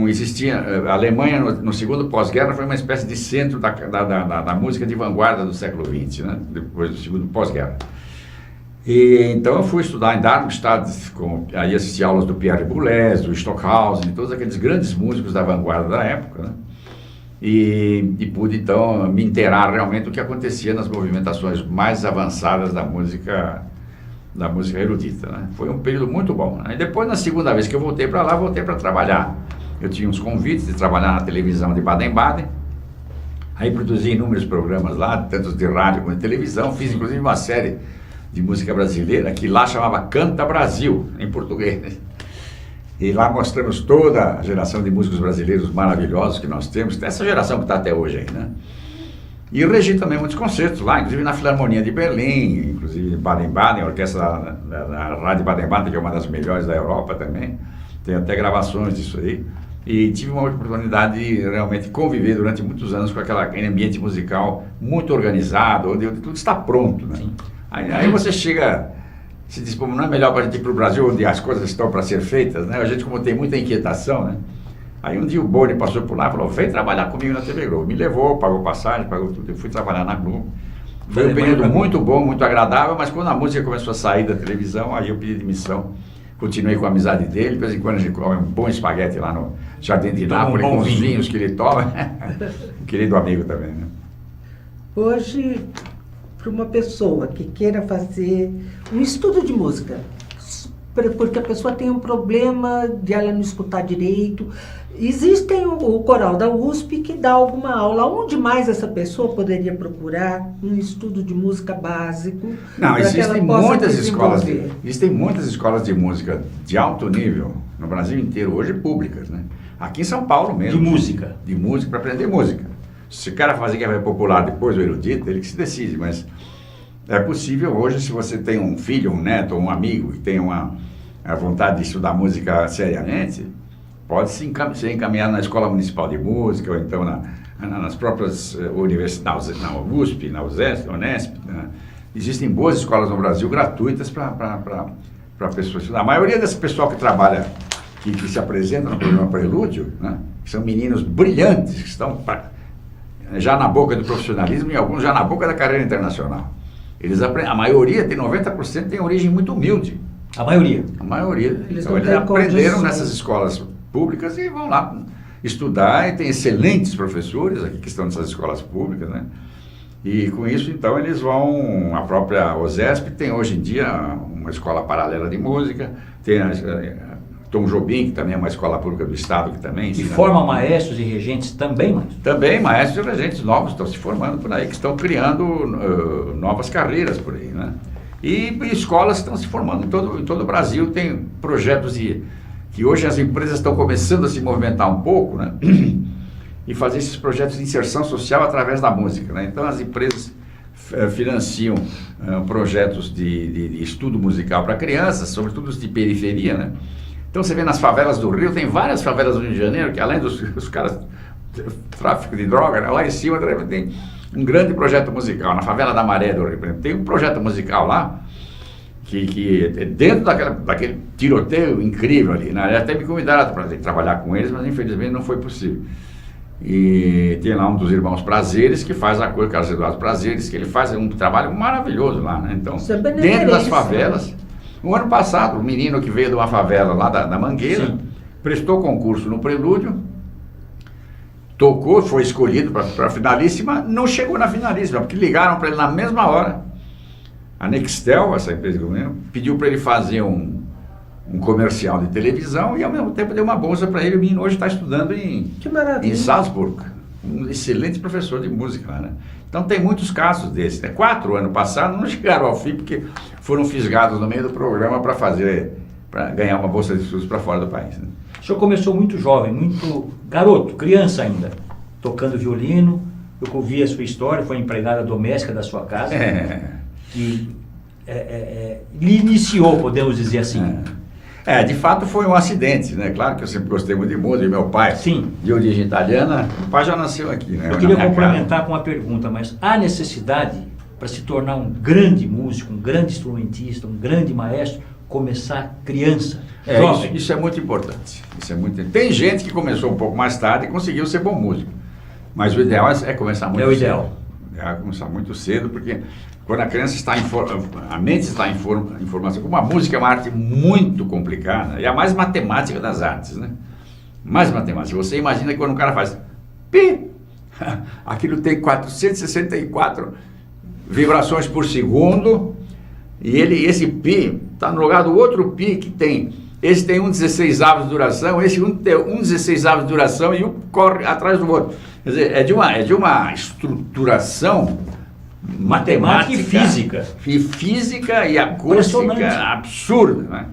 existia, a Alemanha no segundo pós-guerra foi uma espécie de centro da música de vanguarda do século XX, né? Depois do segundo pós-guerra. E então eu fui estudar em Darmstadt, aí assisti aulas do Pierre Boulez, do Stockhausen, de todos aqueles grandes músicos da vanguarda da época, né? E pude então me inteirar realmente do que acontecia nas movimentações mais avançadas da música erudita, né? Foi um período muito bom, né? E depois, na segunda vez que eu voltei para lá, voltei para trabalhar eu tinha uns convites de trabalhar na televisão de Baden-Baden. Aí produzi inúmeros programas lá, tanto de rádio como de televisão. Fiz inclusive uma série de música brasileira que lá chamava Canta Brasil, em português. E lá mostramos toda a geração de músicos brasileiros maravilhosos que nós temos, essa geração que está até hoje aí, né? E regi também muitos concertos lá, inclusive na Filarmonia de Berlim, inclusive em Baden-Baden, a orquestra da Rádio Baden-Baden, que é uma das melhores da Europa também. Tem até gravações disso aí. E tive uma oportunidade de realmente conviver durante muitos anos com aquele ambiente musical muito organizado, onde tudo está pronto, né? Aí você chega, se diz, não é melhor para a gente ir para o Brasil, onde as coisas estão para ser feitas, né? A gente, como tem muita inquietação, né? Aí um dia o Boni passou por lá e falou, vem trabalhar comigo na TV Globo. Me levou, pagou passagem, pagou tudo. Eu fui trabalhar na Globo. Foi um período muito bom, muito agradável, mas quando a música começou a sair da televisão, aí eu pedi demissão. Continuei com a amizade dele, de vez em quando a gente come um bom espaguete lá no Jardim de Nápoles, com os vinhos que ele toma. Um querido amigo também, né? Hoje, para uma pessoa que queira fazer um estudo de música, porque a pessoa tem um problema de ela não escutar direito, existem o coral da USP que dá alguma aula. Onde mais essa pessoa poderia procurar um estudo de música básico? Não, existem muitas escolas de música de alto nível no Brasil inteiro, hoje públicas, né? Aqui em São Paulo mesmo. De música. De música, para aprender música. Se o cara fazer que vai popular depois, o erudito, ele que se decide, mas é possível hoje, se você tem um filho, um neto ou um amigo que tem a vontade de estudar música seriamente, pode ser encaminhado na Escola Municipal de Música, ou então nas próprias universidades, na USP, na Unesp. Né? Existem boas escolas no Brasil gratuitas para pessoas estudar. A maioria desse pessoal que trabalha, que se apresenta no programa Prelúdio, né? São meninos brilhantes, que estão já na boca do profissionalismo e alguns já na boca da carreira internacional. A maioria, tem 90%, tem origem muito humilde. A maioria? A maioria. Então, eles aprenderam nessas escolas públicas e vão lá estudar, e tem excelentes professores aqui que estão nessas escolas públicas, né? E com isso, então, eles vão, a própria OSESP tem hoje em dia uma escola paralela de música, tem a Tom Jobim, que também é uma escola pública do Estado, que também ensina. E forma maestros e regentes também, mas... Também maestros e regentes novos estão se formando por aí, que estão criando novas carreiras por aí, né? E escolas estão se formando em todo o Brasil, tem projetos que hoje as empresas estão começando a se movimentar um pouco, né? E fazer esses projetos de inserção social através da música, né? Então as empresas financiam projetos de estudo musical para crianças, sobretudo os de periferia, né? Então você vê nas favelas do Rio, tem várias favelas do Rio de Janeiro, que além dos caras, tráfico de droga, né? Lá em cima tem um grande projeto musical. Na favela da Maré do Rio, por exemplo, tem um projeto musical lá, que dentro daquele tiroteio incrível ali, né? Até me convidaram para trabalhar com eles, mas infelizmente não foi possível. E tem lá um dos irmãos Prazeres, que faz a coisa, Carlos Eduardo Prazeres, que ele faz um trabalho maravilhoso lá, né? Então, dentro das favelas, no ano passado, um menino que veio de uma favela lá da Mangueira, sim, prestou concurso no Prelúdio, tocou, foi escolhido para a finalíssima, não chegou na finalíssima, porque ligaram para ele na mesma hora. A Nextel, essa empresa do governo, pediu para ele fazer um comercial de televisão e ao mesmo tempo deu uma bolsa para ele. O menino hoje está estudando em Salzburg, um excelente professor de música lá, né? Então tem muitos casos desses, né? 4 ano passado não chegaram ao fim porque foram fisgados no meio do programa para ganhar uma bolsa de estudos para fora do país, né? O senhor começou muito jovem, muito garoto, criança ainda, tocando violino. Eu ouvi a sua história, foi empregada doméstica da sua casa, que lhe iniciou, podemos dizer assim. De fato foi um acidente, né? Claro que eu sempre gostei muito de música, e meu pai, sim, de origem italiana, o pai já nasceu aqui, né? Eu queria complementar com uma pergunta, mas há necessidade para se tornar um grande músico, um grande instrumentista, um grande maestro, começar criança, jovem? Isso é muito importante. Tem gente que começou um pouco mais tarde e conseguiu ser bom músico, mas o ideal é começar muito cedo. Ideal. É começar muito cedo, porque quando a criança está a mente está em formação, como a música é uma arte muito complicada, é a mais matemática das artes, né? Mais matemática. Você imagina que quando o cara faz pi, aquilo tem 464 vibrações por segundo, e esse pi está no lugar do outro pi que tem esse tem um 16avos de duração, esse tem um 16avos de duração e um corre atrás do outro. Quer dizer, é de uma estruturação Matemática e física. Física e acústica absurda, né?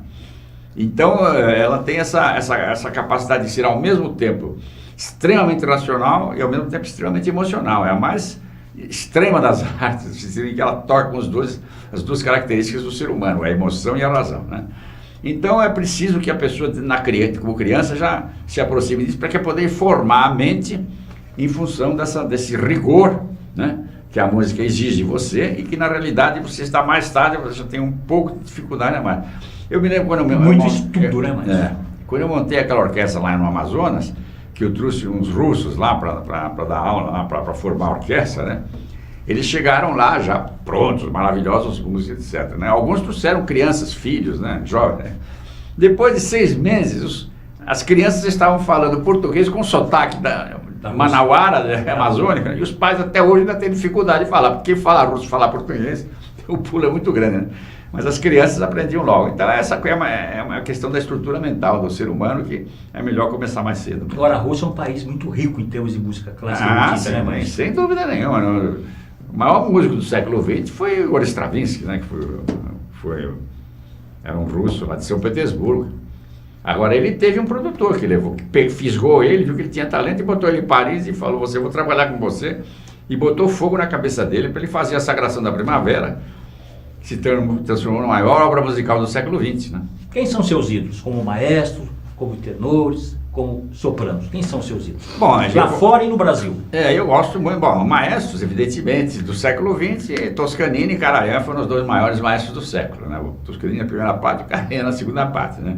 Então, ela tem essa capacidade de ser, ao mesmo tempo, extremamente racional e, ao mesmo tempo, extremamente emocional. É a mais extrema das artes, em que ela toca com as duas características do ser humano, a emoção e a razão, né? Então, é preciso que a pessoa, como criança, já se aproxime disso, para que poder formar a mente em função desse rigor, né, que a música exige de você e que, na realidade, você está mais tarde, você já tem um pouco de dificuldade a mais. Eu me lembro quando estudo, né, mas... quando eu montei aquela orquestra lá no Amazonas, que eu trouxe uns russos lá para dar aula, para formar a orquestra, né? Eles chegaram lá já prontos, maravilhosos músicos, etc, né? Alguns trouxeram crianças, filhos, né, jovens, né? Depois de 6 meses, as crianças estavam falando português com sotaque da manauara, amazônica, e os pais até hoje ainda têm dificuldade de falar, porque falar russo, falar português, o pulo é muito grande, né? Mas as crianças aprendiam logo. Então essa é uma questão da estrutura mental do ser humano que é melhor começar mais cedo. Agora, a Rússia é um país muito rico em termos de música clássica. Sim, né? Mas... sem dúvida nenhuma. O maior músico do século XX foi o Stravinsky, né? Que era um russo lá de São Petersburgo. Agora, ele teve um produtor que fisgou ele, viu que ele tinha talento e botou ele em Paris e falou: eu vou trabalhar com você, e botou fogo na cabeça dele para ele fazer a Sagração da Primavera, que se transformou na maior obra musical do século XX, né? Quem são seus ídolos? Como maestro, como tenores, como sopranos? Quem são seus ídolos? Bom, lá fora e no Brasil. Eu gosto muito, maestros, evidentemente, do século XX, Toscanini e Karajan foram os 2 maiores maestros do século, né? O Toscanini na primeira parte e o Karajan na segunda parte, né?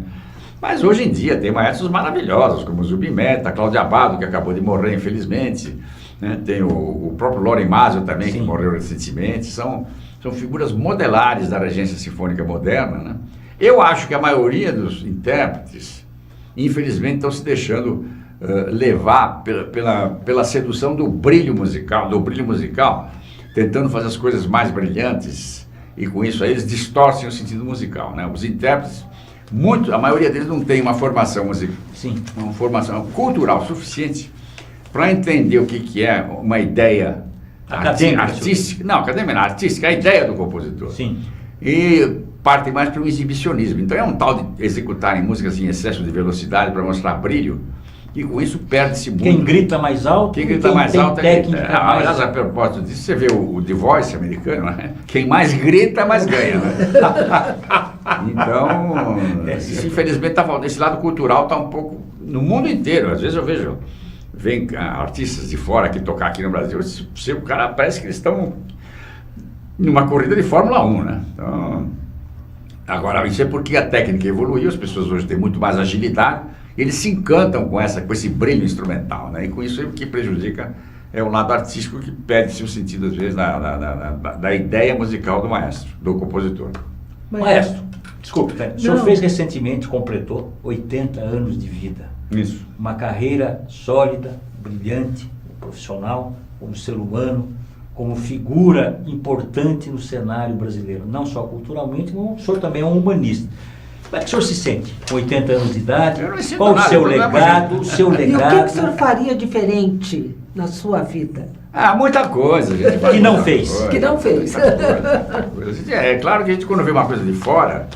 Mas hoje em dia tem maestros maravilhosos, como o Zubin Mehta, Cláudio Abbado, que acabou de morrer, infelizmente, né? Tem o próprio Loren Masio também, sim, que morreu recentemente. São figuras modelares da regência sinfônica moderna, né? Eu acho que a maioria dos intérpretes, infelizmente, estão se deixando levar pela sedução do brilho musical, tentando fazer as coisas mais brilhantes, e com isso aí eles distorcem o sentido musical, né? Os intérpretes, a maioria deles não tem uma formação musical, uma formação cultural suficiente para entender o que é uma ideia artística, artística, a ideia do compositor. Sim. E parte mais para o exibicionismo. Então é um tal de executarem músicas em excesso de velocidade para mostrar brilho, e com isso perde-se muito. Quem grita mais alto, quem grita mais alto aliás, a propósito disso, você vê o The Voice americano, né? Quem mais grita, mais ganha, né? Então, infelizmente, esse lado cultural está um pouco no mundo inteiro. Às vezes eu vejo, vem artistas de fora aqui tocar aqui no Brasil, o cara parece que eles estão numa corrida de Fórmula 1, né? Então, agora, isso é porque a técnica evoluiu, as pessoas hoje têm muito mais agilidade, eles se encantam com esse brilho instrumental, né? E com isso o que prejudica é o lado artístico, que perde-se o sentido, às vezes, da ideia musical do maestro, do compositor. Maestro, desculpe, o senhor completou 80 anos de vida. Isso. Uma carreira sólida, brilhante, profissional, como ser humano, como figura importante no cenário brasileiro, não só culturalmente, mas o senhor também é um humanista. Como é que o senhor se sente com 80 anos de idade? Qual o seu legado? E o que o senhor faria diferente na sua vida? Muita coisa. Que não fez. Que não fez. É claro que a gente, quando vê uma coisa de fora,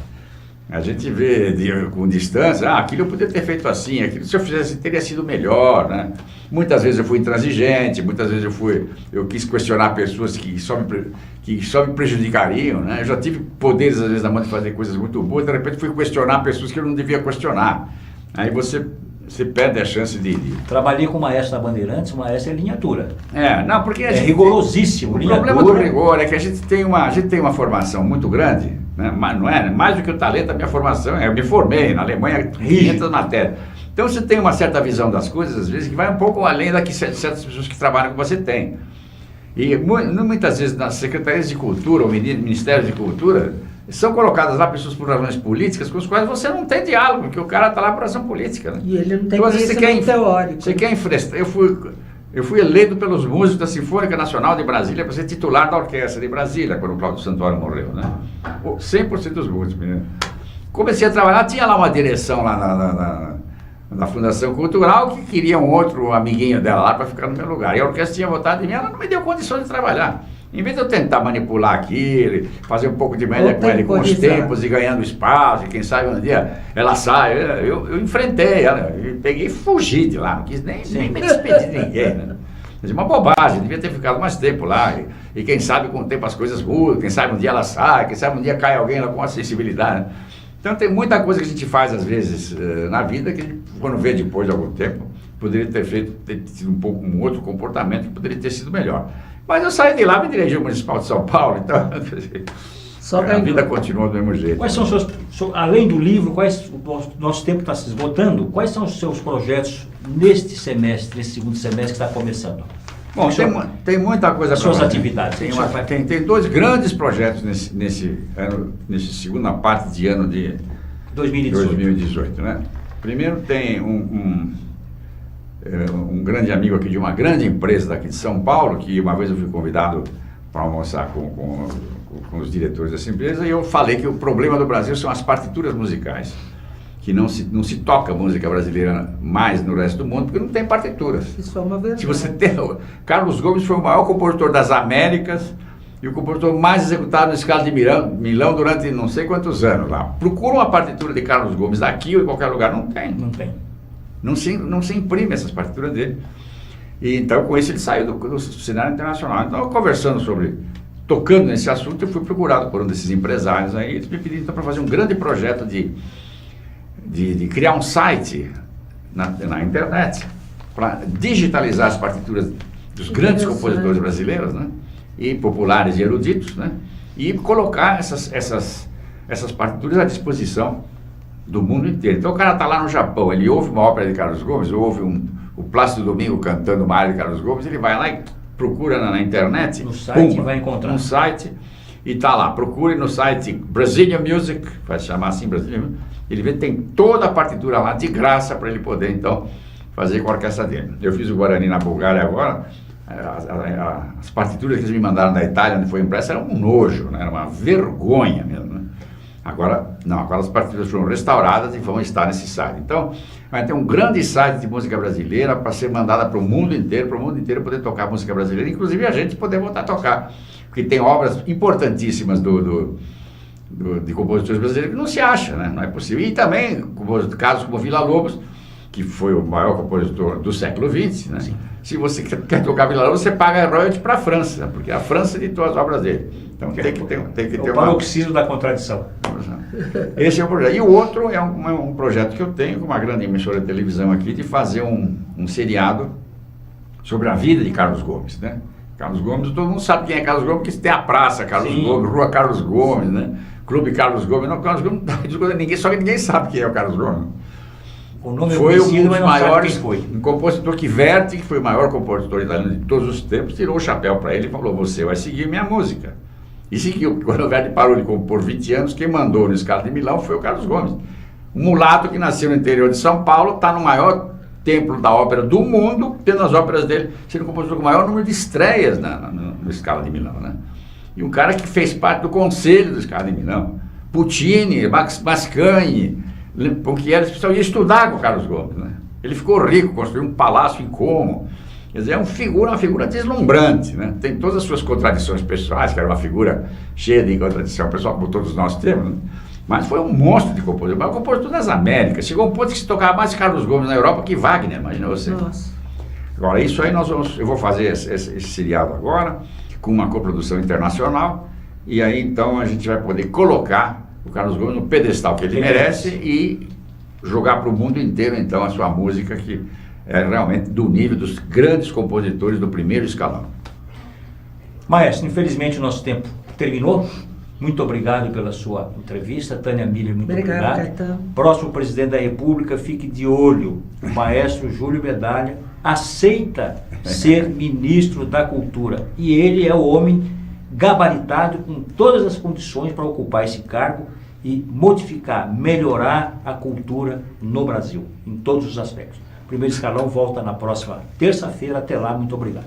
a gente vê com distância, aquilo eu poderia ter feito assim, aquilo se eu fizesse teria sido melhor, né? Muitas vezes eu fui intransigente, muitas vezes eu quis questionar pessoas que só me prejudicariam, né? Eu já tive poderes, às vezes, na mão de fazer coisas muito boas, de repente fui questionar pessoas que eu não devia questionar. Aí você perde a chance de... Trabalhei com o maestro na Bandeirantes, o maestro é linhatura. Porque é rigorosíssimo. O problema do rigor é que a gente tem uma formação muito grande, né? Mas não é mais do que o talento. A minha formação, eu me formei na Alemanha, 500 matérias. Então você tem uma certa visão das coisas, às vezes, que vai um pouco além da que certas pessoas que trabalham com você têm. E muitas vezes nas secretarias de cultura ou ministérios de cultura são colocadas lá pessoas por razões políticas com as quais você não tem diálogo, porque o cara está lá por razão política, né? E ele não tem conhecimento teórico. Você quer enfrentar. Eu fui eleito pelos músicos da Sinfônica Nacional de Brasília para ser titular da Orquestra de Brasília, quando o Cláudio Santoro morreu, né? 100% dos músicos, né? comecei a trabalhar, tinha lá uma direção lá na Fundação Cultural que queria um outro amiguinho dela lá para ficar no meu lugar. E a orquestra tinha votado em mim, ela não me deu condições de trabalar. Em vez de eu tentar manipular aquilo, fazer um pouco de média com ele, com os tempos e ganhando espaço, e quem sabe um dia ela sai, eu enfrentei ela, eu peguei e fugi de lá, não quis nem me despedir de ninguém, né? Mas é uma bobagem, devia ter ficado mais tempo lá, e quem sabe com o tempo as coisas mudam, quem sabe um dia ela sai, quem sabe um dia cai alguém lá com acessibilidade, né? Então tem muita coisa que a gente faz às vezes na vida que quando vê depois de algum tempo, poderia ter tido um outro comportamento que poderia ter sido melhor. Mas eu saí de lá, me dirigi ao Municipal de São Paulo, então a vida continua do mesmo jeito. Quais são os seus, além do livro, o nosso tempo está se esgotando, quais são os seus projetos neste semestre, nesse segundo semestre que está começando? Bom, tem muita coisa para suas fazer. atividades. Tem dois grandes projetos nesse segunda parte de ano de 2018, né? Primeiro tem um grande amigo aqui de uma grande empresa daqui de São Paulo, que uma vez eu fui convidado para almoçar com os diretores dessa empresa, e eu falei que o problema do Brasil são as partituras musicais, que não se toca música brasileira mais no resto do mundo, porque não tem partituras. Isso é uma verdade. Se você tem... Carlos Gomes foi o maior compositor das Américas e o compositor mais executado no escala de Milão durante não sei quantos anos lá. Procura uma partitura de Carlos Gomes daqui ou em qualquer lugar, não tem. Não tem. Não se imprime essas partituras dele. E então, com isso, ele saiu do cenário internacional. Então, tocando nesse assunto, eu fui procurado por um desses empresários aí. Eles me pediram então, para fazer um grande projeto de criar um site na internet para digitalizar as partituras dos grandes compositores brasileiros, né? E populares e eruditos, né? E colocar essas partituras à disposição do mundo inteiro. Então o cara está lá no Japão, ele ouve uma ópera de Carlos Gomes, ouve o Plácido Domingo cantando uma área de Carlos Gomes, ele vai lá e procura na internet, no site, vai encontrar. No site, e está lá, procure no site Brazilian Music, vai chamar assim Brazilian Music, ele vê que tem toda a partitura lá de graça para ele poder então fazer com a orquestra dele. Eu fiz o Guarani na Bulgária agora, as partituras que eles me mandaram da Itália, onde foi impressa, eram um nojo, né? Era uma vergonha mesmo, né? Agora as partituras foram restauradas e vão estar nesse site. Então, vai ter um grande site de música brasileira para ser mandada para o mundo inteiro poder tocar música brasileira, inclusive a gente poder voltar a tocar, porque tem obras importantíssimas de compositores brasileiros que não se acha, né? Não é possível. E também casos como Villa-Lobos, que foi o maior compositor do século XX, né? Sim. Se você quer tocar Villa-Lobos, você paga royalties para a França, porque a França editou as obras dele. Então tem que ter o paroxismo da contradição. Esse é o projeto. E o outro é um projeto que eu tenho com uma grande emissora de televisão aqui, de fazer um seriado sobre a vida de Carlos Gomes, né? Carlos Gomes, todo mundo sabe quem é Carlos Gomes, porque tem a praça Carlos Sim. Gomes, Rua Carlos Gomes, né? Clube Carlos Gomes. Não, Carlos Gomes, ninguém sabe quem é o Carlos Gomes. O nome foi um dos maiores, um compositor que foi o maior compositor italiano de todos os tempos, tirou o chapéu para ele e falou: você vai seguir minha música. E seguiu. Quando o Verdi parou de compor 20 anos, quem mandou no Scala de Milão foi o Carlos Gomes. Um mulato que nasceu no interior de São Paulo, está no maior templo da ópera do mundo, tendo as óperas dele, sendo compositor com o maior número de estreias no Scala de Milão, né? E um cara que fez parte do conselho do Scala de Milão. Puccini, Mascagni, Ponchielli, ia estudar com o Carlos Gomes, né? Ele ficou rico, construiu um palácio em Como. Quer dizer, é uma figura deslumbrante, né? Tem todas as suas contradições pessoais, que era uma figura cheia de contradição pessoal, como todos nós temos, né? Mas foi um monstro de compositor, mas compositor das Américas. Chegou um ponto que se tocava mais Carlos Gomes na Europa que Wagner, imagina você. Nossa. Agora, isso aí eu vou fazer esse seriado agora, com uma coprodução internacional, e aí então a gente vai poder colocar o Carlos Gomes no pedestal que ele merece e jogar para o mundo inteiro então a sua música, que é realmente do nível dos grandes compositores do primeiro escalão. Maestro, infelizmente o nosso tempo terminou. Muito obrigado pela sua entrevista. Tânia Miller, muito obrigado. Caetano. Próximo presidente da República, fique de olho. O maestro Júlio Medalha aceita ser ministro da Cultura. E ele é o homem gabaritado com todas as condições para ocupar esse cargo e modificar, melhorar a cultura no Brasil, em todos os aspectos. O primeiro escalão volta na próxima terça-feira. Até lá, muito obrigado.